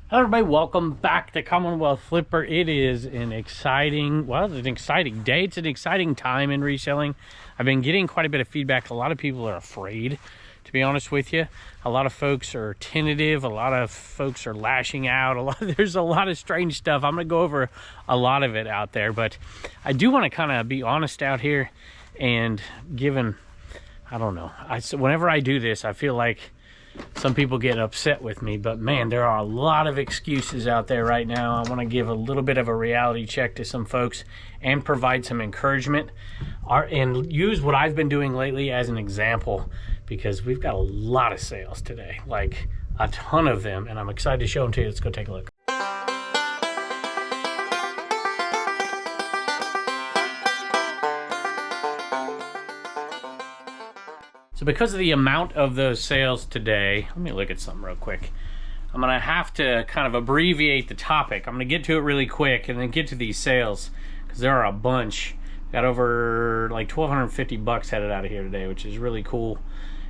Hello everybody, welcome back to Commonwealth Flipper. It is an exciting, well, it's an exciting day. It's an exciting time in reselling. I've been getting quite a bit of feedback. A lot of people are afraid, to be honest with you. A lot of folks are tentative. A lot of folks are lashing out. There's a lot of strange stuff. I'm going to go over a lot of it out there, but I do want to kind of be honest out here and given, I don't know. Whenever I do this, I feel like some people get upset with me, but man, there are a lot of excuses out there right now. I want to give a little bit of a reality check to some folks and provide some encouragement and use what I've been doing lately as an example, because we've got a lot of sales today, like a ton of them, and I'm excited to show them to you. Let's go take a look. So because of the amount of those sales today, let me look at something real quick. I'm gonna have to kind of abbreviate the topic. I'm gonna get to it really quick and then get to these sales, because there are a bunch. Got over like 1,250 bucks headed out of here today, which is really cool,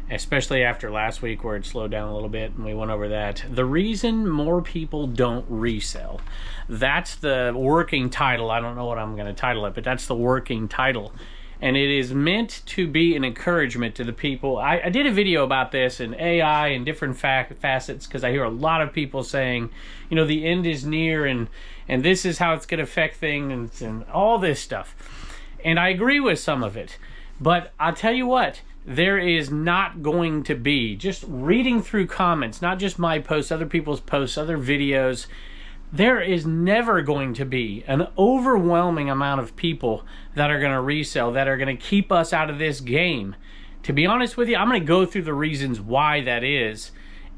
especially after last week where it slowed down a little bit and we went over that. The reason more people don't resell, that's the working title. I don't know what I'm gonna title it, but that's the working title. And it is meant to be an encouragement to the people. I did a video about this and AI and different facets, because I hear a lot of people saying, you know, the end is near and this is how it's going to affect things and all this stuff. And I agree with some of it. But I'll tell you what, there is not going to be, just reading through comments, not just my posts, other people's posts, other videos, there is never going to be an overwhelming amount of people that are going to resell, that are going to keep us out of this game. To be honest with you, I'm going to go through the reasons why that is,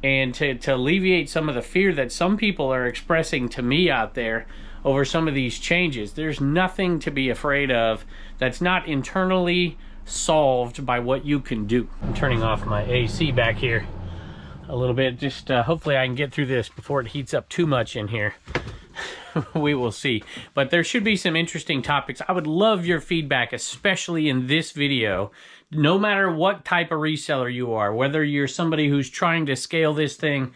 and to alleviate some of the fear that some people are expressing to me out there over some of these changes. There's nothing to be afraid of that's not internally solved by what you can do. I'm turning off my AC back here a little bit, just hopefully I can get through this before it heats up too much in here. We will see, but there should be some interesting topics. I would love your feedback, especially in this video, no matter what type of reseller you are, whether you're somebody who's trying to scale this thing,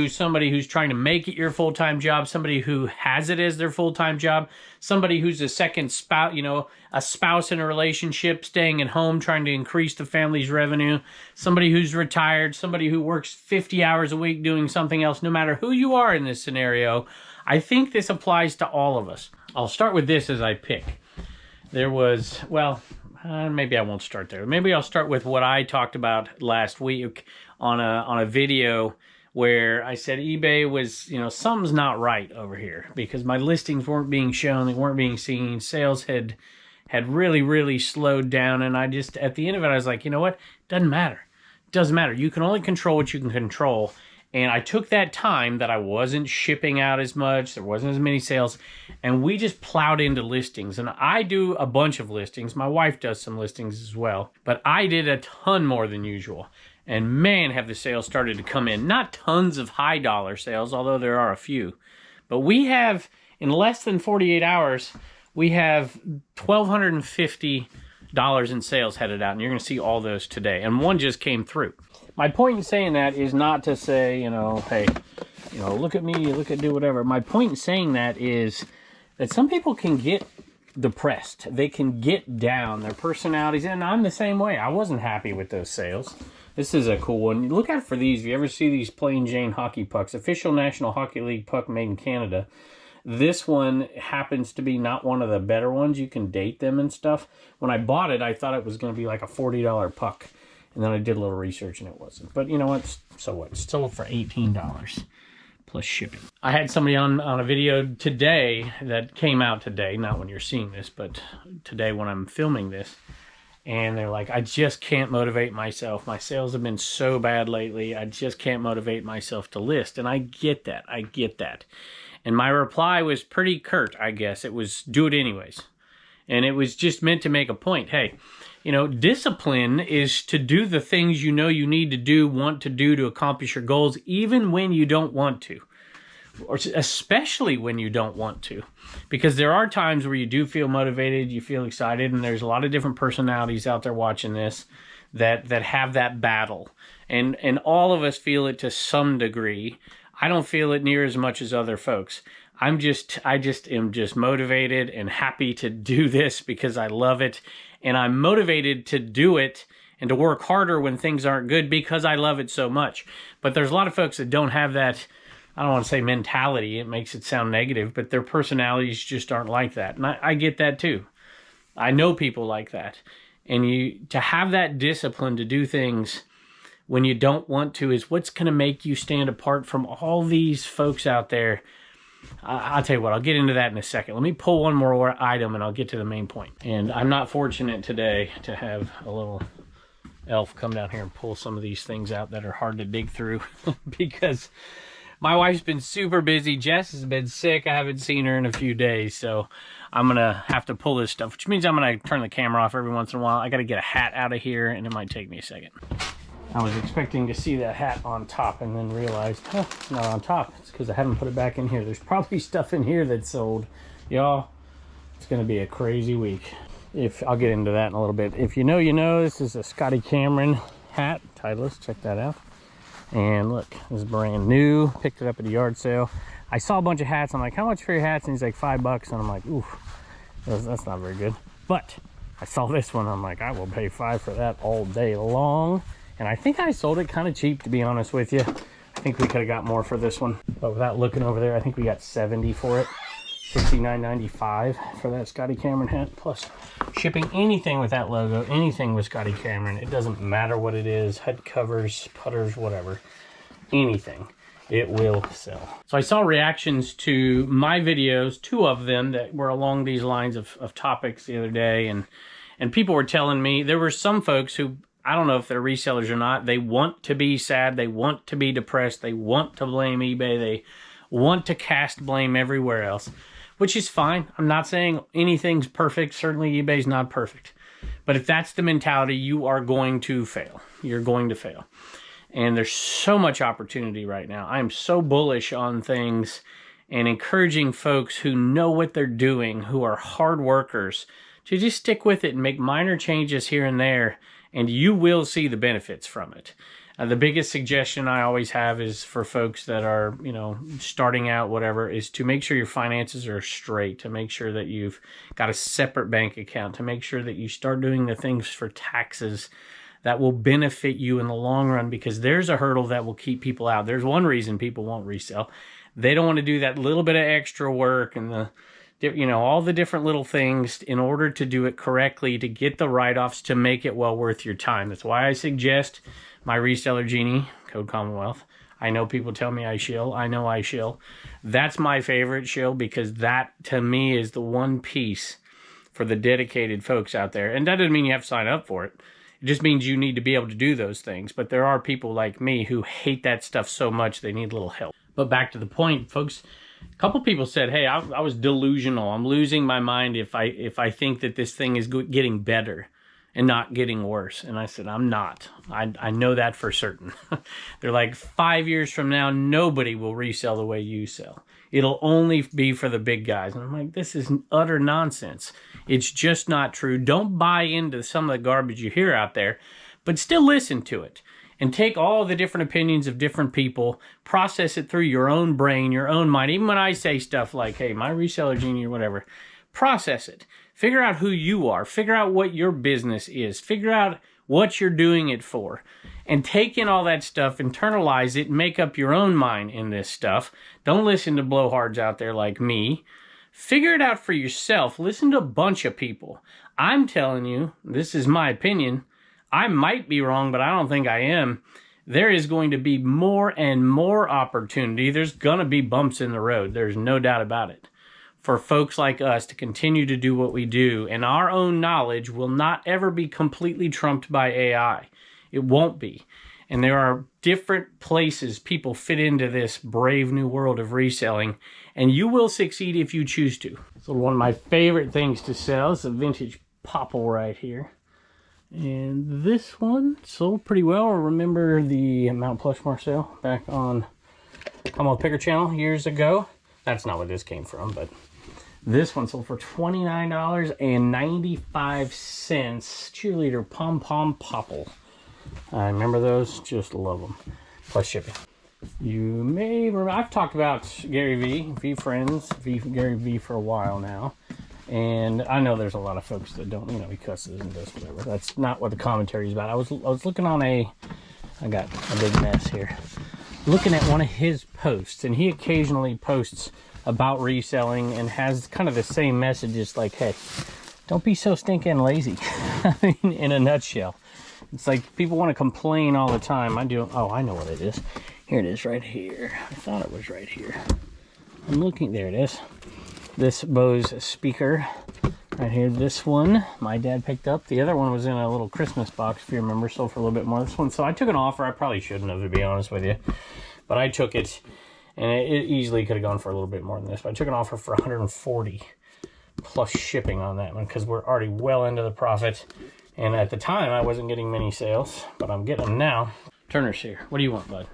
somebody who's trying to make it your full-time job, somebody who has it as their full-time job, somebody who's a second spouse, you know, a spouse in a relationship, staying at home, trying to increase the family's revenue, somebody who's retired, somebody who works 50 hours a week doing something else. No matter who you are in this scenario, I think this applies to all of us. I'll start with this as I pick. There was, well, maybe I won't start there. Maybe I'll start with what I talked about last week on a video where I said eBay was, you know, something's not right over here, because my listings weren't being shown, they weren't being seen, sales had really slowed down, and I just, at the end of it, I was like, you know what, doesn't matter. It doesn't matter. You can only control what you can control. And I took that time that I wasn't shipping out as much, there wasn't as many sales, and we just plowed into listings. And I do a bunch of listings. My wife does some listings as well, but I did a ton more than usual. And man, have the sales started to come in. Not tons of high dollar sales, although there are a few. But we have, in less than 48 hours, we have $1,250 in sales headed out. And you're going to see all those today. And one just came through. My point in saying that is not to say, you know, hey, you know, look at me, do whatever. My point in saying that is that some people can get depressed. They can get down, their personalities. And I'm the same way. I wasn't happy with those sales. This is a cool one. Look out for these. If you ever see these plain Jane hockey pucks, official National Hockey League puck made in Canada. This one happens to be not one of the better ones. You can date them and stuff. When I bought it, I thought it was going to be like a $40 puck. And then I did a little research and it wasn't. But you know what? So what? It's still for $18 plus shipping. I had somebody on a video today that came out today. Not when you're seeing this, but today when I'm filming this. And they're like, I just can't motivate myself. My sales have been so bad lately. I just can't motivate myself to list. And I get that. I get that. And my reply was pretty curt, I guess. It was, do it anyways. And it was just meant to make a point. Hey, you know, discipline is to do the things you know you need to do, want to do to accomplish your goals, even when you don't want to. Or especially when you don't want to, because there are times where you do feel motivated, you feel excited, and there's a lot of different personalities out there watching this that have that battle, and all of us feel it to some degree. I don't feel it near as much as other folks. I just am just motivated and happy to do this because I love it. And I'm motivated to do it and to work harder when things aren't good because I love it so much. But there's a lot of folks that don't have that, I don't want to say mentality, it makes it sound negative, but their personalities just aren't like that. And I get that too. I know people like that. And to have that discipline to do things when you don't want to is what's going to make you stand apart from all these folks out there. I'll tell you what, I'll get into that in a second. Let me pull one more item and I'll get to the main point. And I'm not fortunate today to have a little elf come down here and pull some of these things out that are hard to dig through because my wife's been super busy. Jess has been sick. I haven't seen her in a few days, so I'm going to have to pull this stuff, which means I'm going to turn the camera off every once in a while. I got to get a hat out of here, and it might take me a second. I was expecting to see that hat on top and then realized, oh, it's not on top. It's because I haven't put it back in here. There's probably stuff in here that's sold. Y'all, it's going to be a crazy week. I'll get into that in a little bit. If you know, you know. This is a Scotty Cameron hat. Titleist, check that out. And look, this is brand new. Picked it up at a yard sale. I saw a bunch of hats. I'm like, how much for your hats? And he's like, $5. And I'm like, ooh, that's not very good. But I saw this one. I'm like, I will pay $5 for that all day long. And I think I sold it kind of cheap, to be honest with you. I think we could have got more for this one. But without looking over there, I think we got $70 for it. $69.95 for that Scotty Cameron hat. Plus shipping anything with that logo, anything with Scotty Cameron, it doesn't matter what it is, head covers, putters, whatever, anything, it will sell. So I saw reactions to my videos, 2 of them that were along these lines of topics the other day, and people were telling me, there were some folks who, I don't know if they're resellers or not, they want to be sad, they want to be depressed, they want to blame eBay, they want to cast blame everywhere else, which is fine. I'm not saying anything's perfect. Certainly eBay's not perfect. But if that's the mentality, you are going to fail. You're going to fail. And there's so much opportunity right now. I am so bullish on things and encouraging folks who know what they're doing, who are hard workers, to just stick with it and make minor changes here and there, and you will see the benefits from it. The biggest suggestion I always have is for folks that are, starting out, whatever, is to make sure your finances are straight, to make sure that you've got a separate bank account, to make sure that you start doing the things for taxes that will benefit you in the long run, because there's a hurdle that will keep people out. There's one reason people won't resell. They don't want to do that little bit of extra work and all the different little things in order to do it correctly, to get the write-offs, to make it well worth your time. That's why I suggest my Reseller Genie, code Commonwealth. I know people tell me I shill. I know I shill. That's my favorite shill, because that, to me, is the one piece for the dedicated folks out there. And that doesn't mean you have to sign up for it. It just means you need to be able to do those things. But there are people like me who hate that stuff so much they need a little help. But back to the point, folks. A couple people said, hey, I was delusional. I'm losing my mind if I think that this thing is getting better and not getting worse. And I said, I'm not. I know that for certain. They're like, 5 years from now, nobody will resell the way you sell. It'll only be for the big guys. And I'm like, this is utter nonsense. It's just not true. Don't buy into some of the garbage you hear out there, but still listen to it. And take all the different opinions of different people, process it through your own brain, your own mind. Even when I say stuff like, hey, my Reseller Genie or whatever, process it. Figure out who you are. Figure out what your business is. Figure out what you're doing it for. And take in all that stuff, internalize it, make up your own mind in this stuff. Don't listen to blowhards out there like me. Figure it out for yourself. Listen to a bunch of people. I'm telling you, this is my opinion. I might be wrong, but I don't think I am. There is going to be more and more opportunity. There's going to be bumps in the road. There's no doubt about it. For folks like us to continue to do what we do, and our own knowledge will not ever be completely trumped by AI. It won't be. And there are different places people fit into this brave new world of reselling, and you will succeed if you choose to. So one of my favorite things to sell is a vintage popple right here. And this one sold pretty well. I remember the Mount Plushmore sale back on Commonwealth Picker Channel years ago. That's not where this came from, but this one sold for $29.95. Cheerleader Pom Pom Popple. I remember those. Just love them. Plus shipping. You may remember, I've talked about Gary V Friends, Gary V for a while now. And I know there's a lot of folks that don't, you know, he cusses and does whatever. That's not what the commentary is about. I was looking on I got a big mess here. Looking at one of his posts, and he occasionally posts about reselling and has kind of the same messages like, hey, don't be so stinking lazy. I mean, in a nutshell. It's like people want to complain all the time. I know what it is. Here it is right here. I thought it was right here. I'm looking, there it is. This Bose speaker right here. This one my dad picked up. The other one was in a little Christmas box, if you remember, sold for a little bit more. This one, so I took an offer. I probably shouldn't have, to be honest with you, but I took it, and it easily could have gone for a little bit more than this, but I took an offer for 140 plus shipping on that one because we're already well into the profit. And at the time I wasn't getting many sales, but I'm getting them now. Turner's here. What do you want, bud?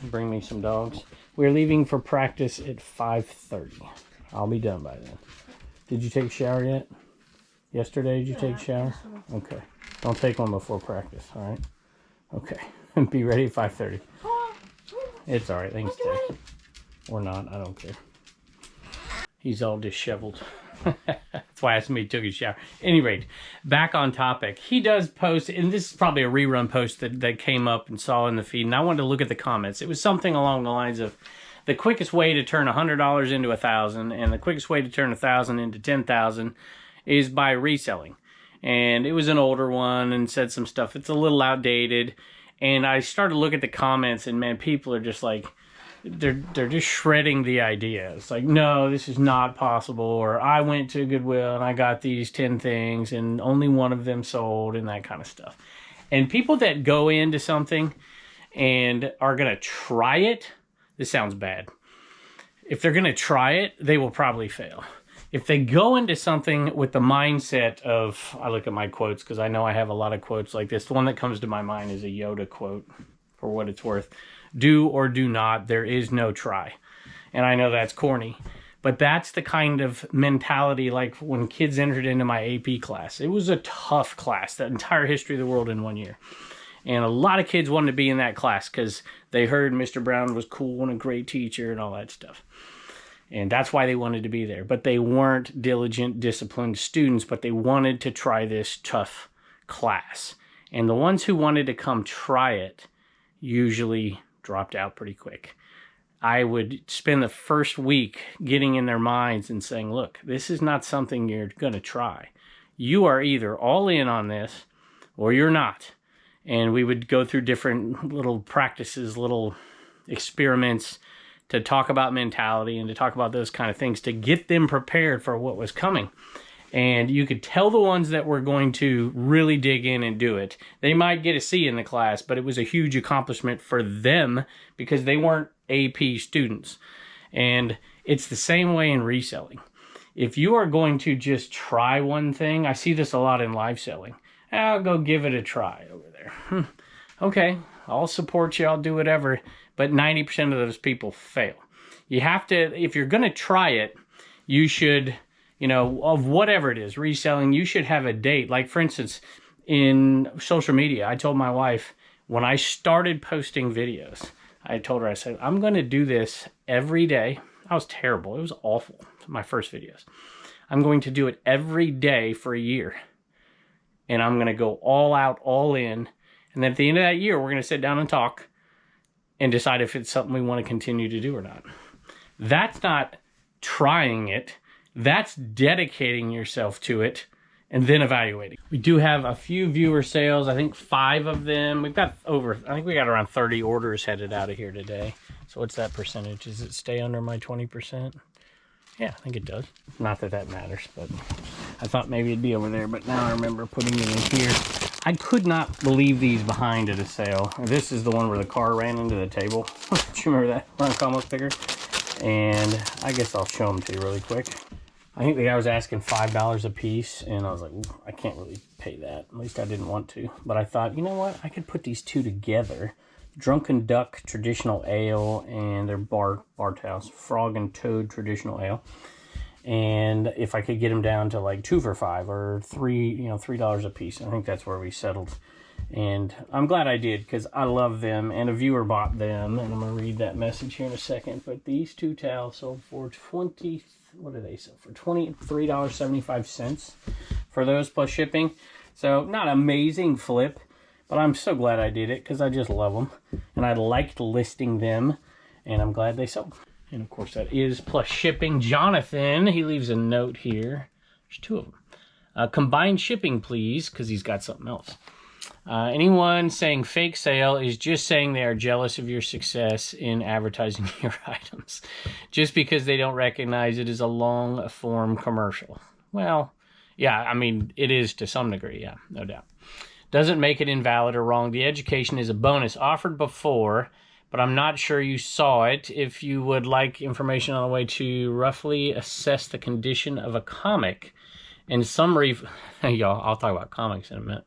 Bring me some dogs. We're leaving for practice at 5:30. I'll be done by then. Did you take a shower yet? Yesterday, did you take a shower? Okay. Don't take one before practice, all right? Okay. Be ready at 5:30. It's all right. They can stay. Or not. I don't care. He's all disheveled. That's why I asked him if he took a shower. At any rate, back on topic. He does post, and this is probably a rerun post that came up and saw in the feed, and I wanted to look at the comments. It was something along the lines of, the quickest way to turn $100 into $1,000, and the quickest way to turn $1,000 into $10,000 is by reselling. And it was an older one and said some stuff. It's a little outdated. And I started to look at the comments, and man, people are just like, they're just shredding the idea. It's like, no, this is not possible, or I went to Goodwill and I got these 10 things and only one of them sold, and that kind of stuff. And people that go into something and are going to try it, this sounds bad. If they're going to try it, they will probably fail. If they go into something with the mindset of, I look at my quotes because I know I have a lot of quotes like this. The one that comes to my mind is a Yoda quote, for what it's worth. Do or do not, there is no try. And I know that's corny, but that's the kind of mentality like when kids entered into my AP class. It was a tough class, the entire history of the world in 1 year. And a lot of kids wanted to be in that class because they heard Mr. Brown was cool and a great teacher and all that stuff. And that's why they wanted to be there. But they weren't diligent, disciplined students, but they wanted to try this tough class. And the ones who wanted to come try it usually dropped out pretty quick. I would spend the first week getting in their minds and saying, look, this is not something you're going to try. You are either all in on this or you're not. And we would go through different little practices, little experiments to talk about mentality and to talk about those kind of things to get them prepared for what was coming. And you could tell the ones that were going to really dig in and do it. They might get a C in the class, but it was a huge accomplishment for them because they weren't AP students. And it's the same way in reselling. If you are going to just try one thing, I see this a lot in live selling. I'll go give it a try over there. Okay, I'll support you, I'll do whatever. But 90% of those people fail. You have to, if you're going to try it, you should, you know, of whatever it is, reselling, you should have a date. Like, for instance, in social media, I told my wife, when I started posting videos, I told her, I said, I'm going to do this every day. I was terrible. It was awful, my first videos. I'm going to do it every day for a year. And I'm going to go all out, all in. And then at the end of that year, we're going to sit down and talk and decide if it's something we want to continue to do or not. That's not trying it. That's dedicating yourself to it and then evaluating. We do have a few viewer sales. I think 5 of them. We've got I think we got around 30 orders headed out of here today. So what's that percentage? Does it stay under my 20%? Yeah, I think it does. Not that that matters, but I thought maybe it'd be over there, but now I remember putting it in here. I could not believe these behind at a sale. This is the one where the car ran into the table. Do you remember that run combo figure? And I guess I'll show them to you really quick. I think the guy was asking $5 a piece, and I was like, I can't really pay that. At least I didn't want to. But I thought, you know what? I could put these two together. Drunken Duck Traditional Ale and their bar tails. Frog and Toad Traditional Ale. And if I could get them down to like 2 for $5 or $3, $3 a piece. I think that's where we settled. And I'm glad I did, because I love them, and a viewer bought them, and I'm going to read that message here in a second. But these 2 towels sold for what did they sell for? $23.75 for those plus shipping. So not amazing flip, but I'm so glad I did it, because I just love them, and I liked listing them, and I'm glad they sold. And of course that is plus shipping. Jonathan, he leaves a note here. There's 2 of them. Combined shipping, please, because he's got something else. Anyone saying fake sale is just saying they are jealous of your success in advertising your items, just because they don't recognize it as a long form commercial. Well, yeah, I mean, it is to some degree, yeah, no doubt. Doesn't make it invalid or wrong. The education is a bonus offered before, but I'm not sure you saw it. If you would like information on the way to roughly assess the condition of a comic and summary, y'all, I'll talk about comics in a minute.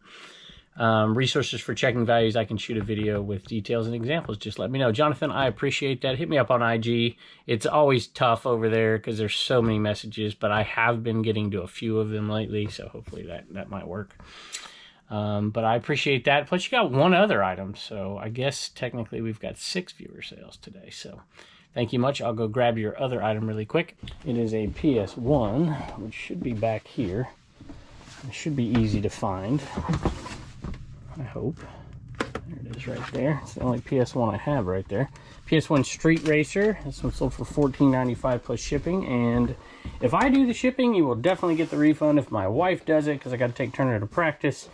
Resources for checking values, I can shoot a video with details and examples. Just let me know. Jonathan, I appreciate that. Hit me up on IG. It's always tough over there because there's so many messages, but I have been getting to a few of them lately, so hopefully that might work. But I appreciate that. Plus, you got 1 other item, so I guess technically we've got 6 viewer sales today. So thank you much. I'll go grab your other item really quick. It is a PS1, which should be back here. It should be easy to find, I hope. There it is right there. It's the only PS1 I have right there. PS1 Street Racer. This one sold for $14.95 plus shipping. And if I do the shipping, you will definitely get the refund. If my wife does it, because I got to take Turner to practice,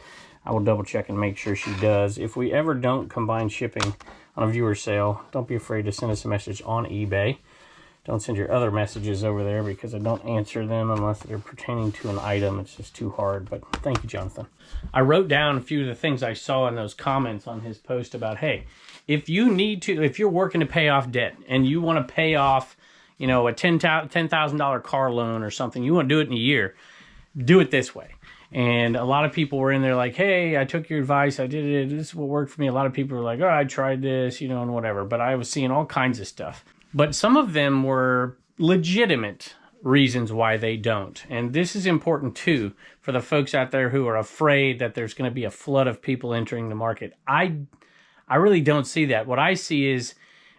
I will double check and make sure she does. If we ever don't combine shipping on a viewer sale, don't be afraid to send us a message on eBay. Don't send your other messages over there, because I don't answer them unless they're pertaining to an item. It's just too hard. But thank you, Jonathan. I wrote down a few of the things I saw in those comments on his post about, hey, if you're working to pay off debt and you want to pay off, you know, a $10,000 car loan or something, you want to do it in a year, do it this way. And a lot of people were in there like, hey, I took your advice, I did it, this is what worked for me. A lot of people were like, oh, I tried this, you know, and whatever. But I was seeing all kinds of stuff. But some of them were legitimate reasons why they don't. And this is important too for the folks out there who are afraid that there's going to be a flood of people entering the market. I really don't see that. What I see is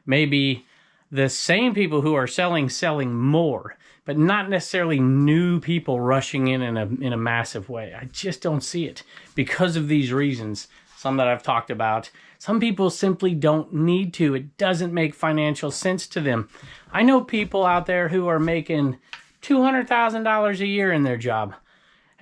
maybe the same people who are selling more, but not necessarily new people rushing in a massive way. I just don't see it because of these reasons, some that I've talked about. Some people simply don't need to. It doesn't make financial sense to them. I know people out there who are making $200,000 a year in their job.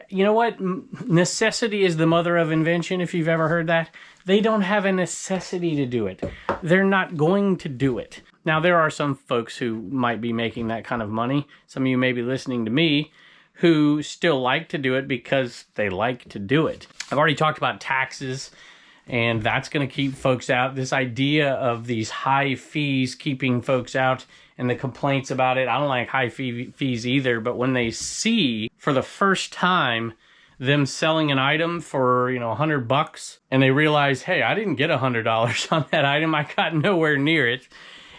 You know what? Necessity is the mother of invention, if you've ever heard that. They don't have a necessity to do it. They're not going to do it. Now, there are some folks who might be making that kind of money. Some of you may be listening to me who still like to do it because they like to do it. I've already talked about taxes, and that's going to keep folks out. This idea of these high fees keeping folks out and the complaints about it. I don't like high fees either, but when they see for the first time them selling an item for, you know, $100 and they realize, hey, I didn't get $100 on that item. I got nowhere near it.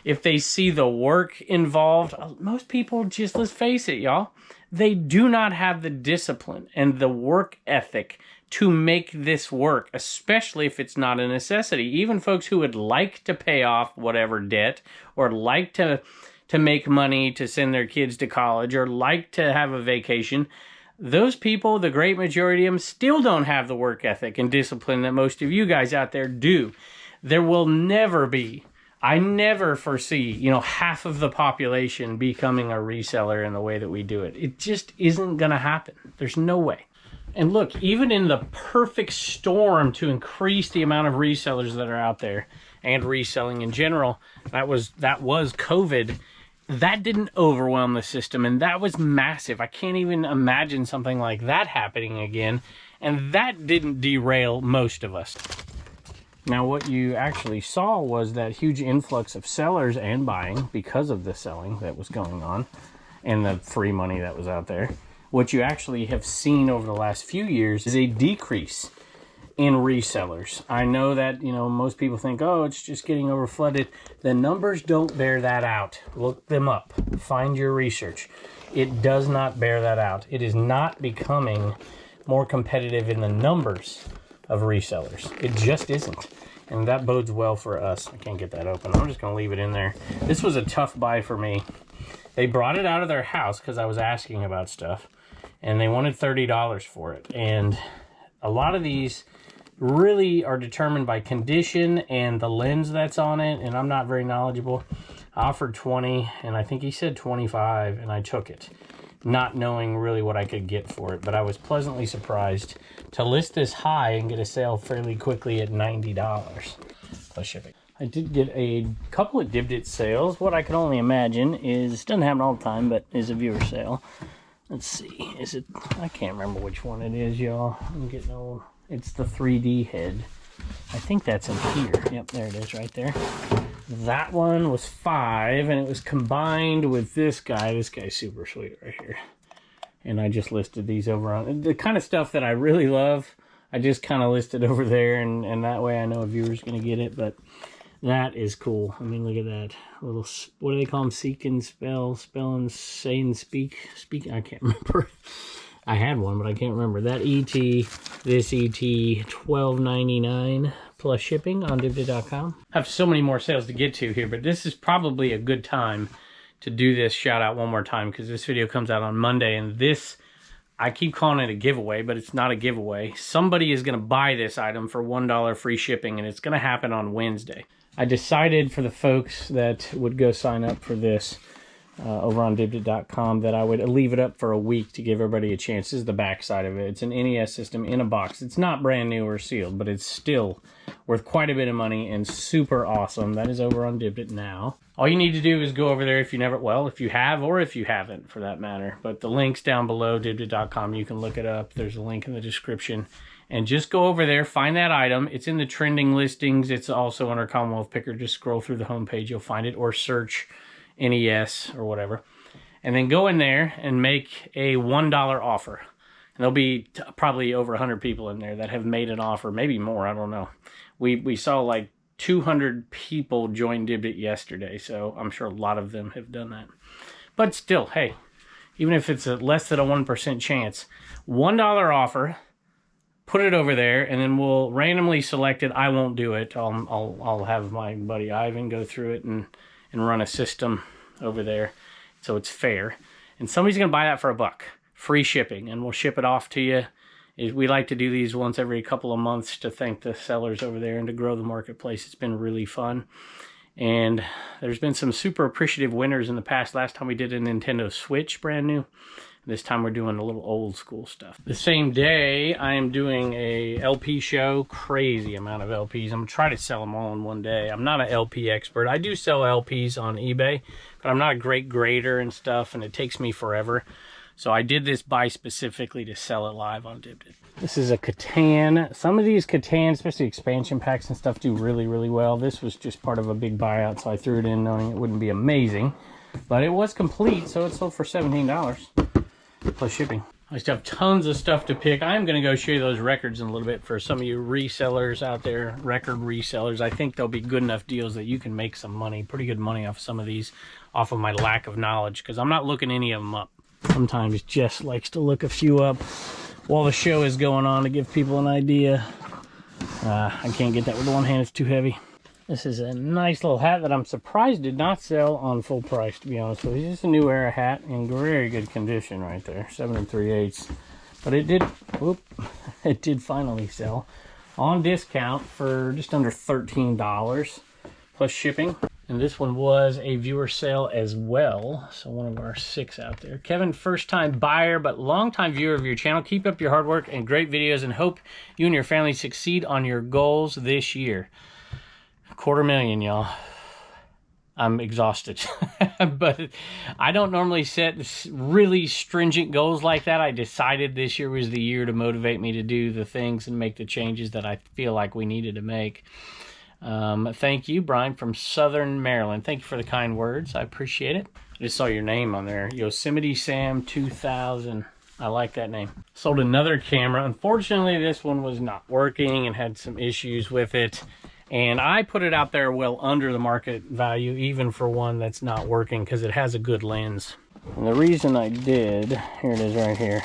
If they see the work involved, most people just, let's face it, y'all, they do not have the discipline and the work ethic to make this work, especially if it's not a necessity. Even folks who would like to pay off whatever debt or like to make money to send their kids to college or like to have a vacation, those people, the great majority of them, still don't have the work ethic and discipline that most of you guys out there do. There will never be, I never foresee, you know, half of the population becoming a reseller in the way that we do it. It just isn't going to happen. There's no way. And look, even in the perfect storm to increase the amount of resellers that are out there and reselling in general, that was COVID. That didn't overwhelm the system, and that was massive. I can't even imagine something like that happening again, and that didn't derail most of us. Now, what you actually saw was that huge influx of sellers and buying because of the selling that was going on and the free money that was out there. What you actually have seen over the last few years is a decrease in resellers. I know that, you know, most people think, oh, it's just getting overflooded. The numbers don't bear that out. Look them up. Find your research. It does not bear that out. It is not becoming more competitive in the numbers of resellers. It just isn't. And that bodes well for us. I can't get that open. I'm just gonna leave it in there. This was a tough buy for me. They brought it out of their house because I was asking about stuff, and they wanted $30 for it. And a lot of these really are determined by condition and the lens that's on it, and I'm not very knowledgeable. I offered 20, and I think he said 25, and I took it, not knowing really what I could get for it. But I was pleasantly surprised to list this high and get a sale fairly quickly at $90 plus shipping. I did get a couple of Dibdit sales. What I can only imagine is, doesn't happen all the time, but is a viewer sale. Let's see, is it, I can't remember which one it is, y'all. I'm getting old. It's the 3D head. I think that's in here. Yep, there it is right there. That one was $5, and it was combined with this guy. This guy's super sweet right here. And I just listed these over on the kind of stuff that I really love. I just kind of listed over there, and that way I know a viewer's going to get it. But that is cool. I mean, look at that little, what do they call them? Seek and spell and say and speak. I can't remember. I had one, but I can't remember. That ET, this ET, $12.99 plus shipping on Dibdit.com. I have so many more sales to get to here, but this is probably a good time to do this shout out one more time, because this video comes out on Monday, and this, I keep calling it a giveaway, but it's not a giveaway. Somebody is going to buy this item for $1 free shipping, and it's going to happen on Wednesday. I decided for the folks that would go sign up for this over on Dibdit.com that I would leave it up for a week to give everybody a chance. This is the back side of it. It's an NES system in a box. It's not brand new or sealed, but it's still worth quite a bit of money and super awesome. That is over on Dibdit now. All you need to do is go over there if you never, well, if you have or if you haven't for that matter. But the link's down below, Dibdit.com. You can look it up. There's a link in the description. And just go over there, find that item. It's in the trending listings. It's also under Commonwealth Picker. Just scroll through the homepage. You'll find it, or search NES or whatever. And then go in there and make a $1 offer. And there'll be probably over 100 people in there that have made an offer, maybe more, I don't know. We saw like 200 people join Dibdit yesterday, so I'm sure a lot of them have done that. But still, hey, even if it's a less than a 1% chance, $1 offer, put it over there, and then we'll randomly select it. I won't do it. I'll have my buddy Ivan go through it and run a system over there so it's fair. And somebody's going to buy that for $1. Free shipping, and we'll ship it off to you. We like to do these once every couple of months to thank the sellers over there and to grow the marketplace. It's been really fun. And there's been some super appreciative winners in the past. Last time we did a Nintendo Switch, brand new. This time we're doing a little old school stuff. The same day, I am doing a LP show. Crazy amount of LPs. I'm gonna try to sell them all in one day. I'm not an LP expert. I do sell LPs on eBay, but I'm not a great grader and stuff, and it takes me forever. So I did this buy specifically to sell it live on Dibdit. This is a Catan. Some of these Catan, especially expansion packs and stuff, do really, really well. This was just part of a big buyout, so I threw it in knowing it wouldn't be amazing. But it was complete, so it sold for $17 plus shipping. I still have tons of stuff to pick. I'm going to go show you those records in a little bit for some of you resellers out there, record resellers. I think they'll be good enough deals that you can make some money, pretty good money off some of these, off of my lack of knowledge, because I'm not looking any of them up. Sometimes Jess likes to look a few up while the show is going on to give people an idea. I can't get that with one hand, it's too heavy. This is a nice little hat that I'm surprised did not sell on full price, to be honest with you. It's just a new era hat in very good condition right there, 7 3/8. But it did, whoop, it did finally sell on discount for just under $13 plus shipping. And this one was a viewer sale as well. So one of our 6 out there. Kevin, first time buyer, but long time viewer of your channel. Keep up your hard work and great videos, and hope you and your family succeed on your goals this year. $250,000, y'all. I'm exhausted. But I don't normally set really stringent goals like that. I decided this year was the year to motivate me to do the things and make the changes that I feel like we needed to make. Thank you, Brian from Southern Maryland. Thank you for the kind words. I appreciate it. I just saw your name on there. Yosemite Sam 2000. I like that name. Sold another camera. Unfortunately, this one was not working and had some issues with it. And I put it out there well under the market value, even for one that's not working, because it has a good lens. And the reason I did, here it is right here.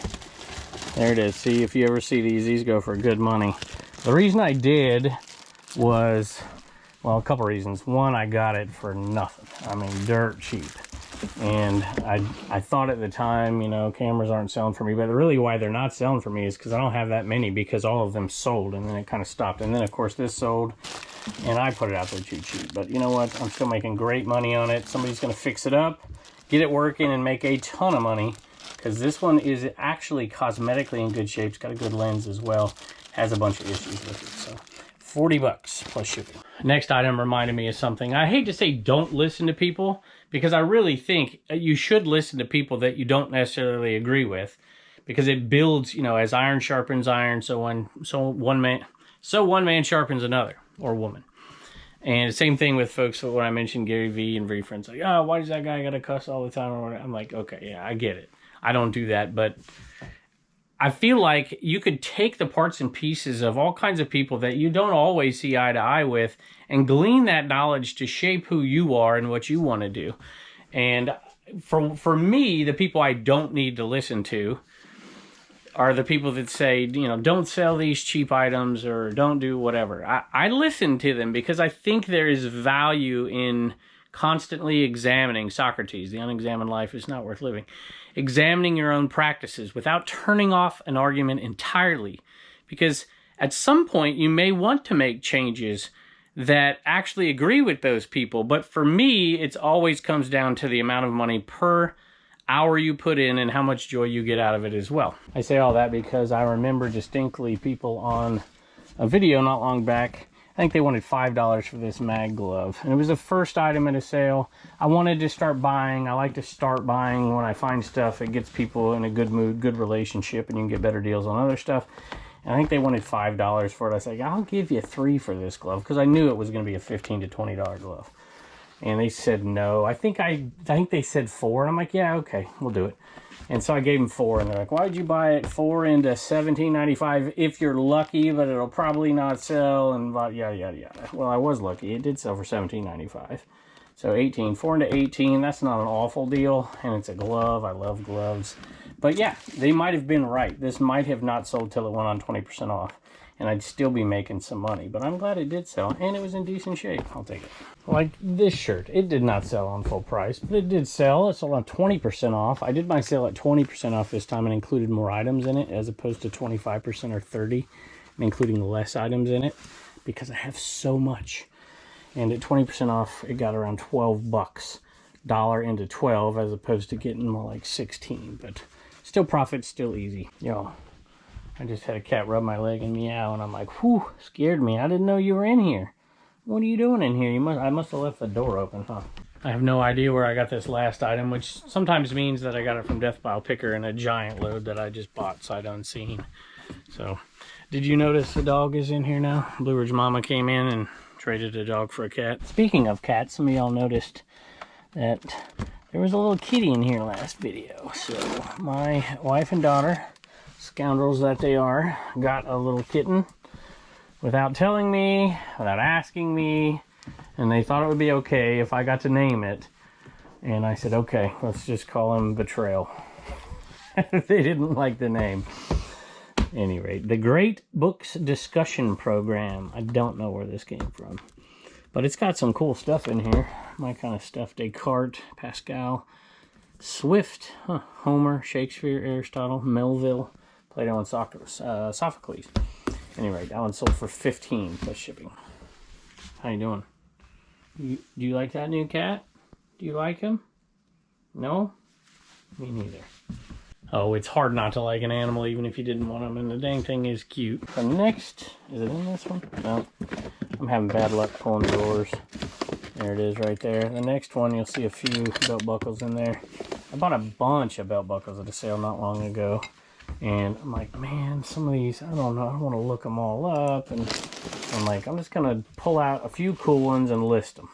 There it is. See, if you ever see these go for good money. The reason I did was, well, a couple reasons. One, I got it for nothing. I mean, dirt cheap. And I thought at the time, you know, cameras aren't selling for me, but really why they're not selling for me is because I don't have that many, because all of them sold, and then it kind of stopped. And then of course this sold, and I put it out there too cheap. But you know what? I'm still making great money on it. Somebody's going to fix it up, get it working, and make a ton of money, because this one is actually cosmetically in good shape. It's got a good lens as well. Has a bunch of issues with it. So 40 bucks plus shipping. Next item reminded me of something. I hate to say don't listen to people, because I really think you should listen to people that you don't necessarily agree with, because it builds, you know, as iron sharpens iron, so one man sharpens another, or woman. And the same thing with folks when I mentioned Gary Vee and Vee friends, like, oh, why does that guy gotta cuss all the time or whatever? I'm like, okay, yeah, I get it. I don't do that, but I feel like you could take the parts and pieces of all kinds of people that you don't always see eye to eye with and glean that knowledge to shape who you are and what you want to do. And for me, the people I don't need to listen to are the people that say, you know, don't sell these cheap items or don't do whatever. I listen to them because I think there is value in constantly examining. Socrates, the unexamined life is not worth living. Examining your own practices without turning off an argument entirely, because at some point you may want to make changes that actually agree with those people. But for me, it always comes down to the amount of money per hour you put in and how much joy you get out of it as well. I say all that because I remember distinctly people on a video not long back, I think they wanted $5 for this mag glove, and it was the first item at a sale. I wanted to start buying. I like to start buying when I find stuff. It gets people in a good mood, good relationship, and you can get better deals on other stuff. And I think they wanted $5 for it. I was like, I'll give you $3 for this glove, because I knew it was going to be a $15 to $20 glove. And they said no. I think they said $4, and I'm like, yeah, okay, we'll do it. And so I gave them $4, and they're like, why'd you buy it $4 into $17.95 if you're lucky, but it'll probably not sell, and yada, yada, yada. Well, I was lucky. It did sell for $17.95. So 18, 4 into 18, that's not an awful deal, and it's a glove. I love gloves. But yeah, they might have been right. This might have not sold till it went on 20% off, and I'd still be making some money. But I'm glad it did sell, and it was in decent shape. I'll take it. Like this shirt, it did not sell on full price, but it did sell. It sold on 20% off. I did my sale at 20% off this time and included more items in it, as opposed to 25% or 30%, and including less items in it, because I have so much. And at 20% off, it got around 12 bucks, dollar into 12, as opposed to getting more like 16. But still profit, still easy. Yo, I just had a cat rub my leg and meow, and I'm like, whew, scared me. I didn't know you were in here. What are you doing in here? I must have left the door open, huh? I have no idea where I got this last item, which sometimes means that I got it from Death Pile Picker in a giant load that I just bought sight unseen. So, did you notice the dog is in here now? Blue Ridge Mama came in and traded a dog for a cat. Speaking of cats, some of y'all noticed that there was a little kitty in here last video. So, my wife and daughter, scoundrels that they are, got a little kitten without telling me, without asking me, and they thought it would be okay if I got to name it. And I said, okay, let's just call him Betrayal. They didn't like the name. At any rate, the Great Books Discussion Program. I don't know where this came from, but it's got some cool stuff in here. My kind of stuff. Descartes, Pascal, Swift, Homer, Shakespeare, Aristotle, Melville, Plato, and Sophocles. Anyway, that one sold for $15 plus shipping. How you doing? Do you like that new cat? Do you like him? No? Me neither. Oh, it's hard not to like an animal even if you didn't want them, and the dang thing is cute. The next, is it in this one? No. I'm having bad luck pulling drawers. There it is right there. The next one, you'll see a few belt buckles in there. I bought a bunch of belt buckles at a sale not long ago. And I'm like, man, some of these, I don't know, I want to look them all up. And I'm like, I'm just going to pull out a few cool ones and list them.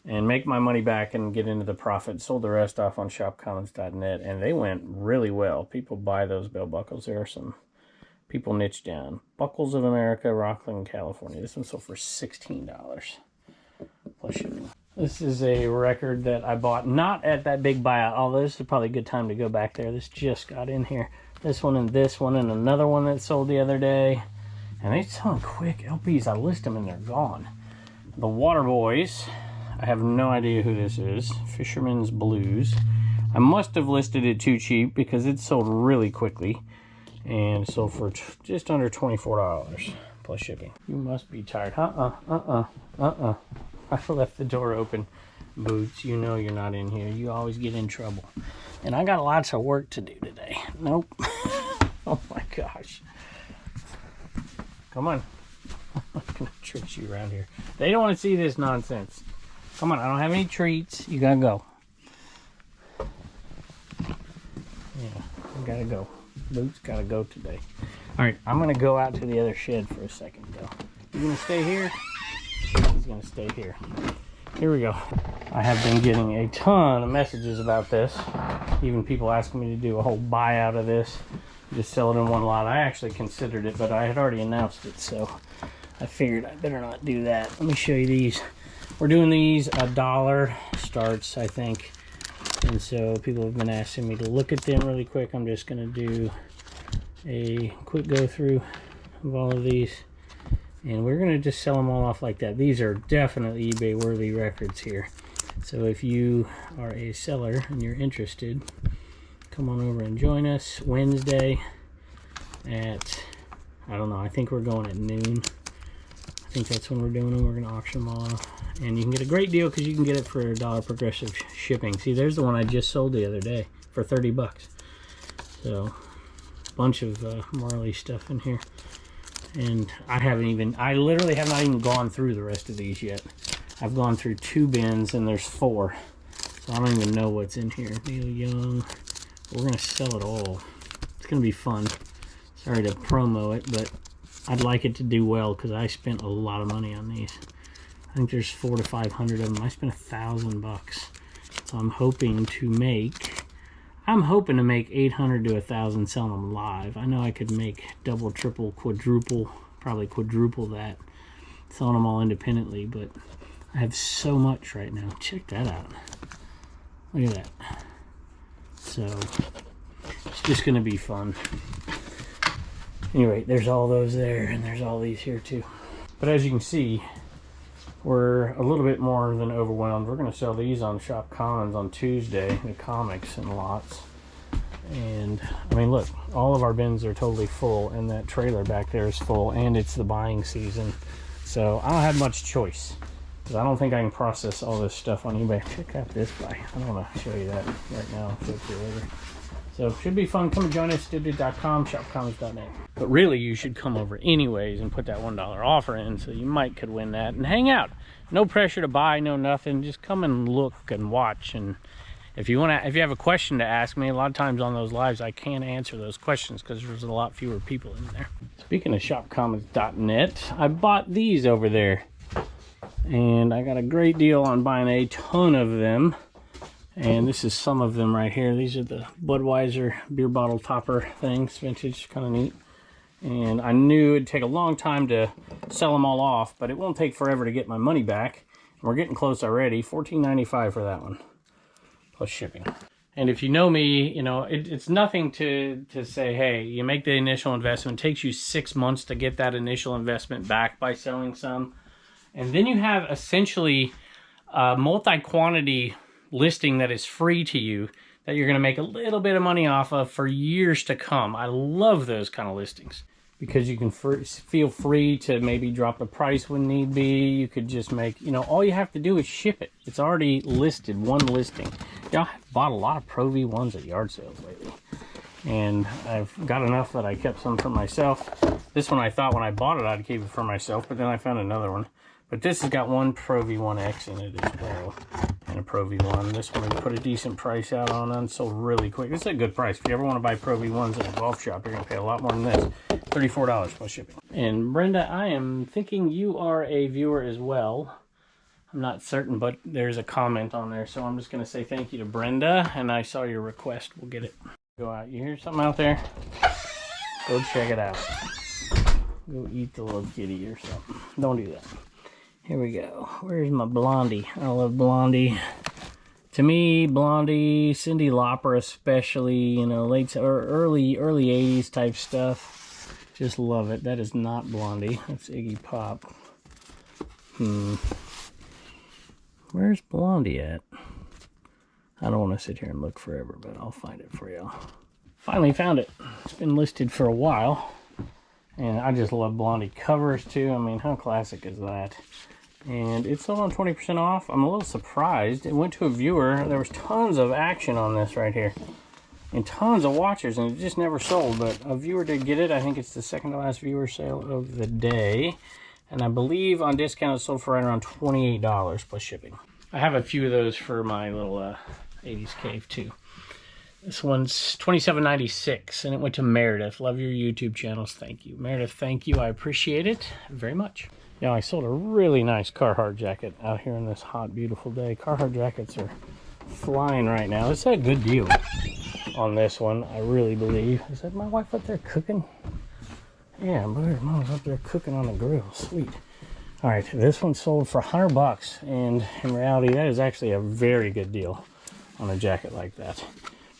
And make my money back and get into the profit. Sold the rest off on shopcommons.net. And they went really well. People buy those belt buckles. There are some people niche down. Buckles of America, Rockland, California. This one sold for $16. Plus shipping. This is a record that I bought not at that big buyout. Although this is probably a good time to go back there. This just got in here. This one and another one that sold the other day. And they selling quick. LPs, I list them and they're gone. The Water Boys, I have no idea who this is. Fisherman's Blues. I must have listed it too cheap because it sold really quickly. And it sold for just under $24 plus shipping. You must be tired. I left the door open. Boots, you know you're not in here. You always get in trouble. And I got lots of work to do today. Nope. Oh my gosh. Come on. I'm not gonna trick you around here. They don't want to see this nonsense. Come on, I don't have any treats. You gotta go. Yeah, I gotta go. Boots gotta go today. Alright, I'm gonna go out to the other shed for a second though. You gonna stay here? He's gonna stay here. Here we go. I have been getting a ton of messages about this. Even people asking me to do a whole buyout of this. Just sell it in one lot. I actually considered it, but I had already announced it, so I figured I better not do that. Let me show you these. We're doing these $1 starts, I think. And so people have been asking me to look at them really quick. I'm just going to do a quick go through of all of these. And we're going to just sell them all off like that. These are definitely eBay worthy records here. So if you are a seller and you're interested, come on over and join us Wednesday at, I don't know, I think we're going at noon. I think that's when we're doing them. We're going to auction them all off. And you can get a great deal because you can get it for $1 progressive shipping. See, there's the one I just sold the other day for 30 bucks. So, a bunch of Marley stuff in here. And I literally have not even gone through the rest of these yet. I've gone through 2 bins and there's 4. So I don't even know what's in here. Neil Young. We're going to sell it all. It's going to be fun. Sorry to promo it, but I'd like it to do well because I spent a lot of money on these. I think there's 400 to 500 of them. I spent $1,000. So I'm hoping to make 800 to 1,000 selling them live. I know I could make double, triple, quadruple, probably quadruple that selling them all independently, but I have so much right now. Check that out. Look at that. So it's just going to be fun. Anyway, there's all those there, and there's all these here too. But as you can see, we're a little bit more than overwhelmed. We're going to sell these on Shop Commons on Tuesday, the comics in lots. And I mean, look, all of our bins are totally full, and that trailer back there is full, and it's the buying season. So I don't have much choice, because I don't think I can process all this stuff on eBay. Check out this guy. I don't want to show you that right now. I'll show it to you later. So it should be fun. Come and join us, dibdib.com, shopcommons.net. But really, you should come over anyways and put that $1 offer in, so you might could win that and hang out. No pressure to buy, no nothing. Just come and look and watch. And if you have a question to ask me, a lot of times on those lives I can't answer those questions because there's a lot fewer people in there. Speaking of shopcommons.net, I bought these over there, and I got a great deal on buying a ton of them. And this is some of them right here. These are the Budweiser beer bottle topper things, vintage, kind of neat. And I knew it'd take a long time to sell them all off, but it won't take forever to get my money back. We're getting close already. $14.95 for that one, plus shipping. And if you know me, you know, it's nothing to say, hey, you make the initial investment. It takes you 6 months to get that initial investment back by selling some. And then you have essentially a multi-quantity listing that is free to you that you're going to make a little bit of money off of for years to come. I love those kind of listings because you can feel free to maybe drop the price when need be. You could just make, you know, all you have to do is ship it. It's already listed, one listing. Y'all have bought a lot of Pro V1s at yard sales lately. And I've got enough that I kept some for myself. This one I thought when I bought it I'd keep it for myself, but then I found another one. But this has got one Pro V1X in it as well, and a Pro V1. This one I put a decent price out on, unsold really quick. This is a good price. If you ever want to buy Pro V1s in a golf shop, you're going to pay a lot more than this. $34 plus shipping. And Brenda, I am thinking you are a viewer as well. I'm not certain, but there's a comment on there, so I'm just going to say thank you to Brenda, and I saw your request. We'll get it. Go out. You hear something out there? Go check it out. Go eat the little kitty or something. Don't do that. Here we go. Where's my Blondie? I love Blondie. To me, Blondie, Cyndi Lauper especially, you know, late or early 80s type stuff. Just love it. That is not Blondie. That's Iggy Pop. Where's Blondie at? I don't want to sit here and look forever, but I'll find it for y'all. Finally found it. It's been listed for a while. And I just love Blondie covers too. I mean, how classic is that? And it's sold on 20% off. I'm a little surprised. It went to a viewer. There was tons of action on this right here. And tons of watchers, and it just never sold. But a viewer did get it. I think it's the second to last viewer sale of the day. And I believe on discount it sold for right around $28 plus shipping. I have a few of those for my little 80s cave too. This one's $27.96, and it went to Meredith. Love your YouTube channels. Thank you. Meredith, thank you. I appreciate it very much. Yeah, I sold a really nice Carhartt jacket out here on this hot, beautiful day. Carhartt jackets are flying right now. It's a good deal on this one, I really believe. Is that my wife up there cooking? Yeah, Mom's up there cooking on the grill. Sweet. All right, this one sold for $100, and in reality, that is actually a very good deal on a jacket like that,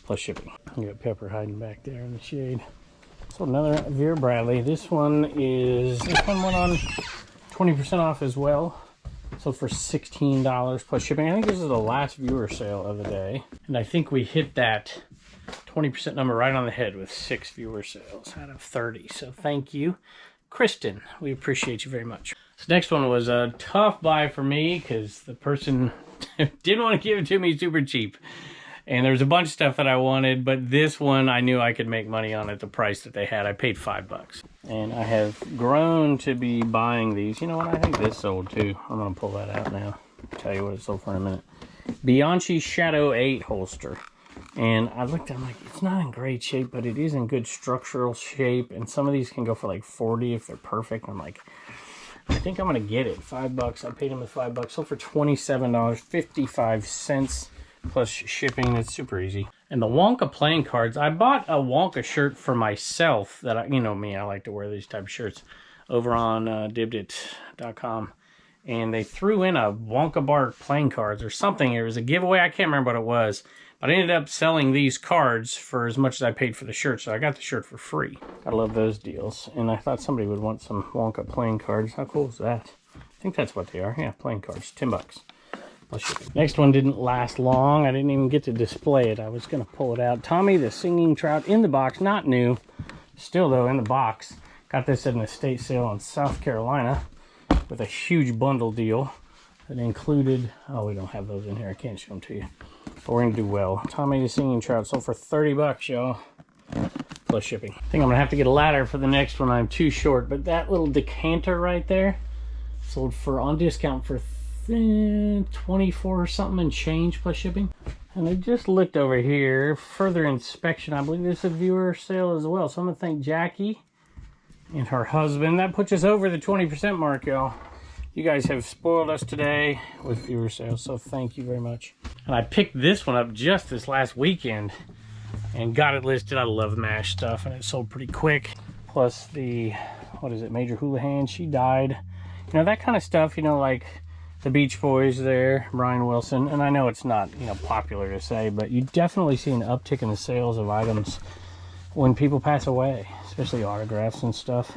plus shipping. You got Pepper hiding back there in the shade. So another Vera Bradley. This one went on 20% off as well. Sold for $16 plus shipping. I think this is the last viewer sale of the day, and I think we hit that 20% number right on the head with 6 viewer sales out of 30. So thank you, Kristen. We appreciate you very much. This next one was a tough buy for me because the person didn't want to give it to me super cheap. And there was a bunch of stuff that I wanted, but this one I knew I could make money on at the price that they had. I paid $5. And I have grown to be buying these. You know what? I think this sold too. I'm going to pull that out now. I'll tell you what it sold for in a minute. Bianchi Shadow 8 holster. And I looked, I'm like, it's not in great shape, but it is in good structural shape. And some of these can go for like $40 if they're perfect. I'm like, I think I'm going to get it. $5. I paid him with $5. Sold for $27.55 plus shipping. It's super easy. And the Wonka playing cards, I bought a Wonka shirt for myself that you know me, I like to wear these type of shirts over on dibdit.com. And they threw in a Wonka bar playing cards or something. It was a giveaway. I can't remember what it was. But I ended up selling these cards for as much as I paid for the shirt, so I got the shirt for free. I love those deals. And I thought somebody would want some Wonka playing cards. How cool is that? I think that's what they are. Yeah, playing cards. $10. Plus shipping. Next one didn't last long. I didn't even get to display it. I was going to pull it out. Tommy the Singing Trout in the box. Not new. Still, though, in the box. Got this at an estate sale in South Carolina with a huge bundle deal that included... Oh, we don't have those in here. I can't show them to you. But we're going to do well. Tommy the Singing Trout sold for $30, y'all. Plus shipping. I think I'm going to have to get a ladder for the next one. I'm too short. But that little decanter right there sold for on discount for 24 or something and change plus shipping. And I just looked over here. Further inspection. I believe this is a viewer sale as well. So I'm going to thank Jackie and her husband. That puts us over the 20% mark, y'all. You guys have spoiled us today with viewer sales, so thank you very much. And I picked this one up just this last weekend and got it listed. I love MASH stuff, and it sold pretty quick. Plus the, what is it, Major Houlihan, she died. You know, that kind of stuff, you know, like the Beach Boys there, Brian Wilson. And I know it's not, you know, popular to say, but you definitely see an uptick in the sales of items when people pass away, especially autographs and stuff.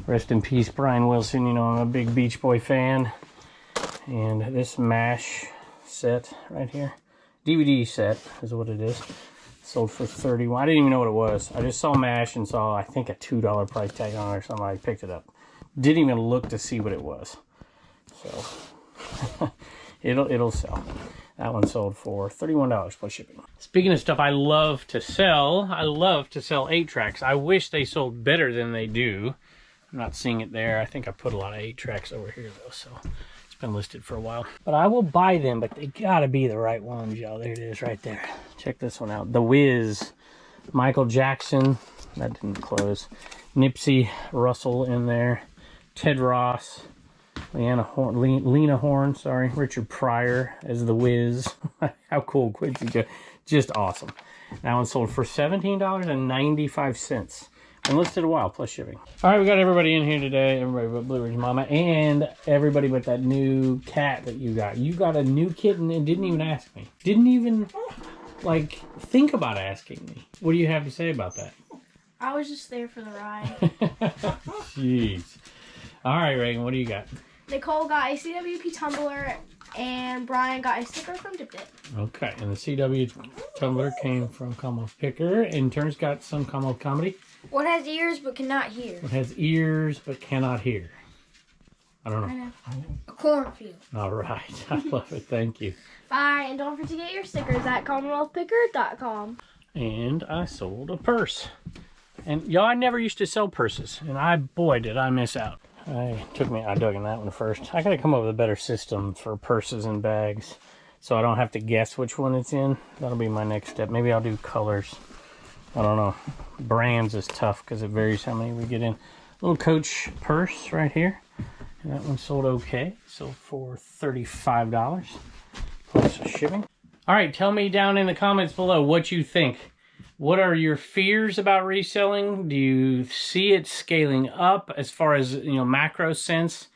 Rest in peace, Brian Wilson. You know, I'm a big Beach Boy fan. And this MASH set right here, DVD set is what it is. Sold for $31. I didn't even know what it was. I just saw MASH and saw, I think, a $2 price tag on it or something. I picked it up. Didn't even look to see what it was. So, it'll sell. That one sold for $31 plus shipping. Speaking of stuff I love to sell 8-tracks. I wish they sold better than they do. I'm not seeing it there. I think I put a lot of 8-tracks over here though, so it's been listed for a while. But I will buy them, but they gotta be the right ones, y'all. There it is right there. Check this one out. The Wiz, Michael Jackson. That didn't close. Nipsey Russell in there. Ted Ross. Lena Horne, sorry. Richard Pryor as the Wiz. How cool, Quincy. Just awesome. That one sold for $17.95. And listed a while, plus shipping. All right, we got everybody in here today. Everybody but Blue Ridge Mama. And everybody but that new cat that you got. You got a new kitten and didn't even ask me. Didn't even, like, think about asking me. What do you have to say about that? I was just there for the ride. Jeez. All right, Reagan, what do you got? Nicole got a CWP tumbler, and Brian got a sticker from Dip Dip. Okay, and the CW tumbler came from Commonwealth Picker. Intern's got some Commonwealth comedy. What has ears but cannot hear? What has ears but cannot hear? I don't know. I know. A cornfield. All right, I love it. Thank you. Bye, and don't forget to get your stickers at CommonwealthPicker.com. And I sold a purse. And y'all, I never used to sell purses, and boy, did I miss out. I dug in that one first. I gotta come up with a better system for purses and bags, so I don't have to guess which one it's in. That'll be my next step. Maybe I'll do colors. I don't know. Brands is tough because it varies how many we get in. Little Coach purse right here. And that one sold okay. Sold for $35 plus shipping. All right, tell me down in the comments below what you think. What are your fears about reselling? Do you see it scaling up as far as, macro sense?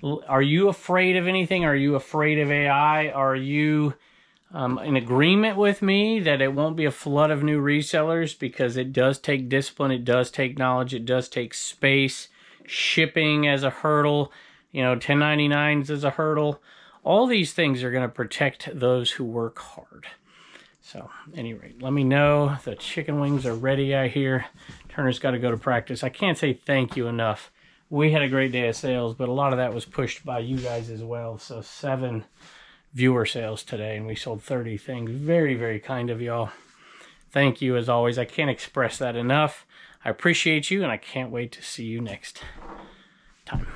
Are you afraid of anything? Are you afraid of AI? Are you in agreement with me that it won't be a flood of new resellers, because it does take discipline, it does take knowledge, it does take space, shipping as a hurdle, 1099s as a hurdle. All these things are going to protect those who work hard. So, at any rate, let me know. The chicken wings are ready, I hear. Turner's got to go to practice. I can't say thank you enough. We had a great day of sales, but a lot of that was pushed by you guys as well. So 7 viewer sales today, and we sold 30 things. Very, very kind of y'all. Thank you as always. I can't express that enough. I appreciate you, and I can't wait to see you next time.